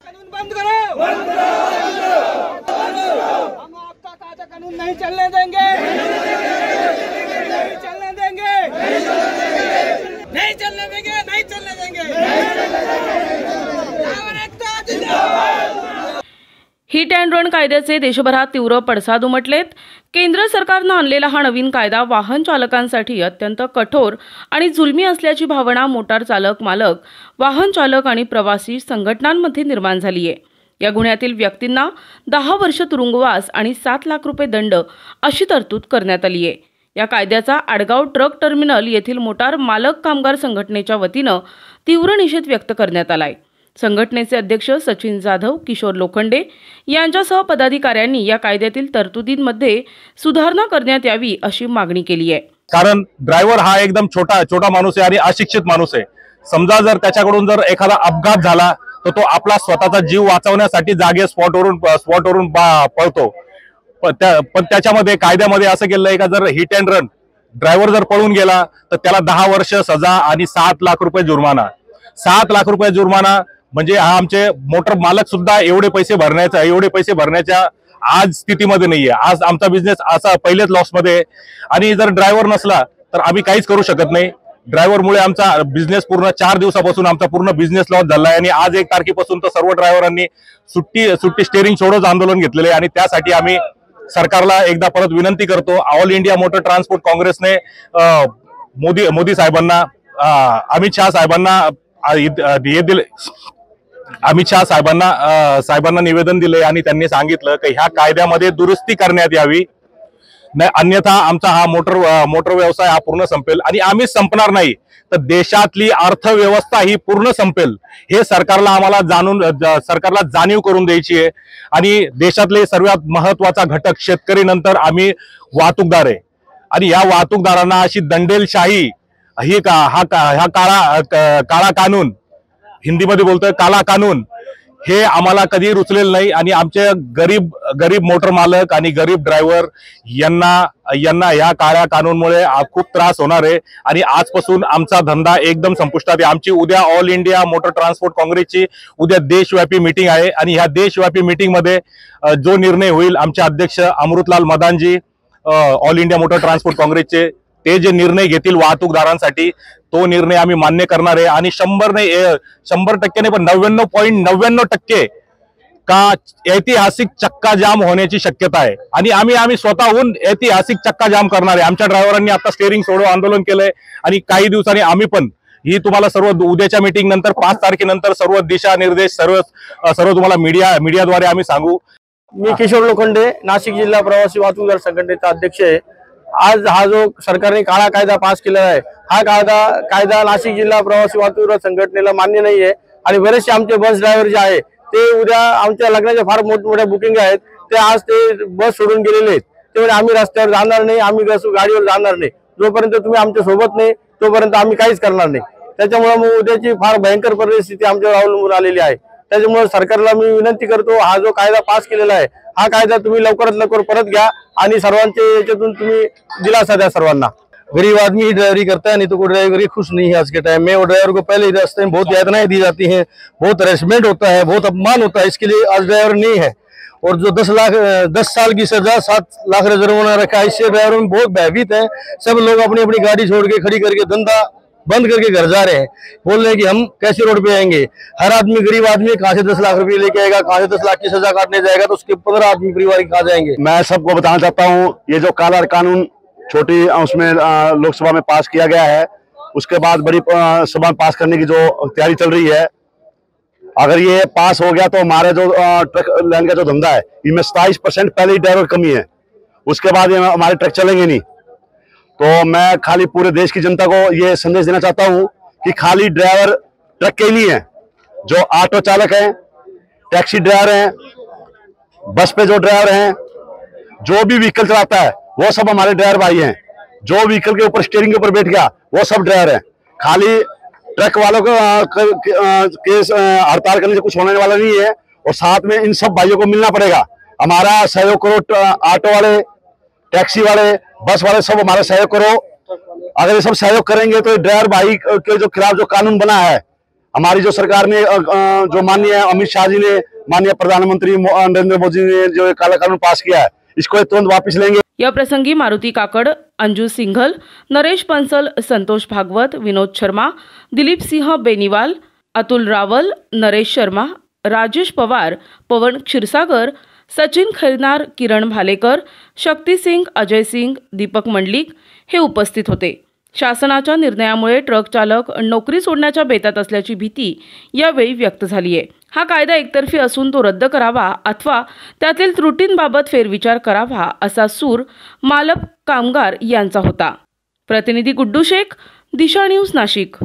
कानून बंद करो, बंद करो, बंद करो। हम आपका कायदा कानून नहीं चलने देंगे, नहीं चलने देंगे, नहीं चलने देंगे, नहीं चलने देंगे। हिट अँड रन कायद्याचे देशभरात तीव्र पडसाद उमटलेत। केंद्र सरकारनं आणलेला हा नवीन कायदा वाहन चालकांसाठी अत्यंत कठोर आणि जुलमी असल्याची भावना मोटार चालक मालक, वाहन चालक आणि प्रवासी संघटनांमध्ये निर्माण झाली आहे। या गुन्ह्यातील व्यक्तींना 10 वर्ष तुरुंगवास आणि 7 लाख रुपये दंड अशी तरतूद करण्यात आली आहे। या कायद्याचा आडगाव ट्रक टर्मिनल येथील मोटार मालक कामगार संघटनेच्या वतीनं तीव्र निषेध व्यक्त करण्यात आलाय। संघटनेचे अध्यक्ष सचिन जाधव, किशोर लोखंडे यांच्यासह पदाधिकाऱ्यांनी या कायद्यातील तरतुदींमध्ये सुधारणा करण्यात यावी अशी मागणी केली आहे। कारण ड्रायव्हर हा एकदम छोटा माणूस आहे आणि अशिक्षित माणूस आहे। समजा जर त्याच्याकडून जर एखादा अपघात झाला तर तो आपला स्वतःचा जीव वाचवण्यासाठी जागे स्पॉटवरून पळतो। पण त्याच्यामध्ये कायद्यामध्ये असं केलं आहे का जर हिट अँड रन ड्रायव्हर जर पळून गेला तर त्याला 10 वर्ष सजा आणि 7 लाख रुपये जुर्माना। 7 लाख रुपये जुर्माना म्हणजे हा आमचे मोटर मालक सुद्धा एवढे पैसे भरण्याच्या आज स्थितीमध्ये नाहीये। आज आमचा बिझनेस असा पहिलेच लॉस मध्ये आणि जर ड्रायव्हर नसला तर आम्ही काहीच करू शकत नाही। ड्रायव्हर मुळे आमचा बिझनेस पूर्ण 4 दिवसापासून आमचा पूर्ण बिझनेस लॉस झालाय आणि आज 1 तारखेपासून तर सर्व ड्रायव्हरांनी सुट्टी स्टेरिंग सोडोच आंदोलन घेतलेले आणि त्यासाठी आम्ही सरकारला एकदा परत विनंती करतो। ऑल इंडिया मोटर ट्रान्सपोर्ट काँग्रेसने मोदी साहेबांना, अमित शाह साहेबांना निवेदन दिले आणि त्यांनी सांगितलं की ह्या कायद्यामध्ये दुरुस्ती करण्यात यावी, अन्यथा आमचा हा मोटर व्यवसाय हा पूर्ण संपेल आणि आम्ही संपणार नाही तर देशातली अर्थव्यवस्था ही पूर्ण संपेल। हे सरकारला जाणीव करून द्यायची आहे आणि देशातले सर्वात महत्त्वाचा घटक शेतकरी नंतर आम्ही वाहतूकदार आहे आणि या वाहतूकदारांना अशी दंडेलशाही ही हा काळा कानून, हिंदीमध्ये बोलतोय काला कानून, हे आम्हाला कधी रुचलेलं नाही आणि आमचे गरीब मोटर मालक आणि गरीब ड्रायव्हर यांना या काळ्या कानूनमुळे खूप त्रास होणार आहे आणि आजपासून आमचा धंदा एकदम संपुष्टात आहे। आमची उद्या ऑल इंडिया मोटर ट्रान्सपोर्ट काँग्रेसची उद्या देशव्यापी मीटिंग आहे आणि ह्या देशव्यापी मीटिंग मध्ये जो निर्णय होईल, आमचे अध्यक्ष Amritlal Madanji all India motor transport काँग्रेसचे ते जे निर्णय घेतील वाहतूकदारांसाठी तो निर्णय आम्ही मान्य करणार आहे आणि 100% नाही पण 99.99% का ऐतिहासिक चक्का जाम होण्याची शक्यता आहे आणि आम्ही स्वतःहून ऐतिहासिक चक्का जाम करणार आहे। आमच्या ड्रायव्हरांनी आता स्टेरिंग सोडो आंदोलन केलंय आणि काही दिवसांनी आम्ही पण ही तुम्हाला सर्व उद्याच्या मीटिंग नंतर 5 तारखेनंतर सर्व दिशा निर्देश सर्व तुम्हाला मीडियाद्वारे आम्ही सांगू। मी किशोर लोखंडे, नाशिक जिल्हा प्रवासी वाहतूकदार संघटनेचा अध्यक्ष आहे। आज हा जो सरकारने काळा कायदा पास केला आहे, हा कायदा नाशिक जिल्हा प्रवासी वाहतूकदार संघटनेला मान्य नाही आहे आणि बरेचसे आमचे बस ड्रायव्हर जे आहे ते उद्या आमच्या लग्नाच्या फार मोठमोठ्या बुकिंग आहेत, ते आज ते बस सोडून गेलेले आहेत। त्यामुळे आम्ही रस्त्यावर जाणार नाही, आम्ही गाडीवर जाणार नाही। जोपर्यंत तुम्ही आमच्या सोबत नाही तोपर्यंत आम्ही काहीच करणार नाही। त्याच्यामुळे मग उद्याची फार भयंकर परिस्थिती आमच्यावर अवलंबून आलेली आहे। त्याच्यामुळे सरकारला मी विनंती करतो, हा जो कायदा पास केलेला आहे हा कायदा तुम्ही लवकरात लवकर परत घ्या आणि सर्वांचे याच्यातून तुम्ही दिलासा द्या सर्वांना। गरीब आदमी ही ड्राइवरी करता है, नहीं तो कोई ड्राइवरी खुश नहीं है आज के टाइम में। और ड्राइवर को पहले रास्ते में बहुत यातनाएं दी जाती हैं, बहुत हरेसमेंट होता है, बहुत अपमान होता है, इसके लिए आज ड्राइवर नहीं है। और जो 10 साल की सजा 7 लाख जुर्माना रखा है, इससे ड्राइवर में बहुत भयभीत है। सब लोग अपनी अपनी गाड़ी छोड़ के खड़ी करके धंधा बंद करके घर जा रहे हैं, बोल रहे हैं कि हम कैसे रोड पे आएंगे। हर आदमी गरीब आदमी कहाँ से 10 लाख रुपए लेके आएगा, कहाँ से 10 लाख की सजा काटने जाएगा, तो उसके 15 आदमी परिवार कहाँ जाएंगे। मैं सबको बताना चाहता हूँ, ये जो काला कानून छोटी उसमें लोकसभा में पास किया गया है, उसके बाद बड़ी सभा में पास करने की जो तैयारी चल रही है, अगर ये पास हो गया तो हमारे जो ट्रक लाइन का जो धंधा है इनमें 27% पहले ही ड्राइवर कमी है, उसके बाद ये हमारे ट्रक चलेंगे नहीं। तो मैं खाली पूरे देश की जनता को ये संदेश देना चाहता हूँ कि खाली ड्राइवर ट्रक के नहीं है, जो ऑटो चालक हैं, टैक्सी ड्राइवर हैं, बस पे जो ड्राइवर हैं, जो भी व्हीकल चलाता है वो सब हमारे ड्राइवर भाई हैं। जो व्हीकल के ऊपर स्टीयरिंग के ऊपर बैठ गया वो सब ड्राइवर हैं। खाली ट्रक वालों को हड़ताल करने से कुछ होने वाला नहीं है और साथ में इन सब भाइयों को मिलना पड़ेगा। हमारा सहयोग करो, ऑटो वाले, टैक्सी वाले, बस वाले सब हमारा सहयोग करो। अगर ये सब सहयोग करेंगे तो ड्राइवर भाई के जो खिलाफ जो कानून बना है हमारी जो सरकार ने जो माननीय अमित शाह जी ने, माननीय प्रधानमंत्री नरेंद्र मोदी ने जो काला कानून पास किया है, इसको तुरंत वापस लेंगे। या प्रसंगी मारुती काकड़, अंजू सिंघल, नरेश पंसल, संतोष भागवत, विनोद शर्मा, दिलीप सिंह बेनीवाल, अतुल रावल, नरेश शर्मा, राजेश पवार, पवन क्षीरसागर, सचिन खैरनार, किरण भालेकर, शक्ती सिंग, अजय सिंग, दीपक मंडलिक हे उपस्थित होते। शासनाच्या निर्णयामुळे ट्रक चालक नोकरी सोडण्याच्या बेतात असल्याची भीती यावेळी व्यक्त झाली आहे। हा कायदा एकतर्फी असून तो रद्द करावा अथवा त्यातील त्रुटींबाबत फेरविचार करावा असा सूर मालक कामगार यांचा होता। प्रतिनिधी गुड्डू शेख, दिशा न्यूज, नाशिक।